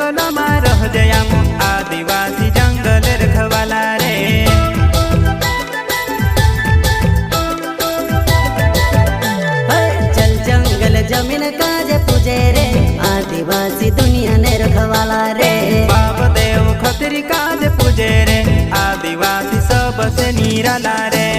जंगलમાં રહજે આમ आदिवासी जंगल रखवाला रे। चल जंगल जमीन काजे पूजे रे आदिवासी दुनिया ने रखवाला रे। बाप देव खतरी काजे पूजे रे आदिवासी सबसे निराला रे।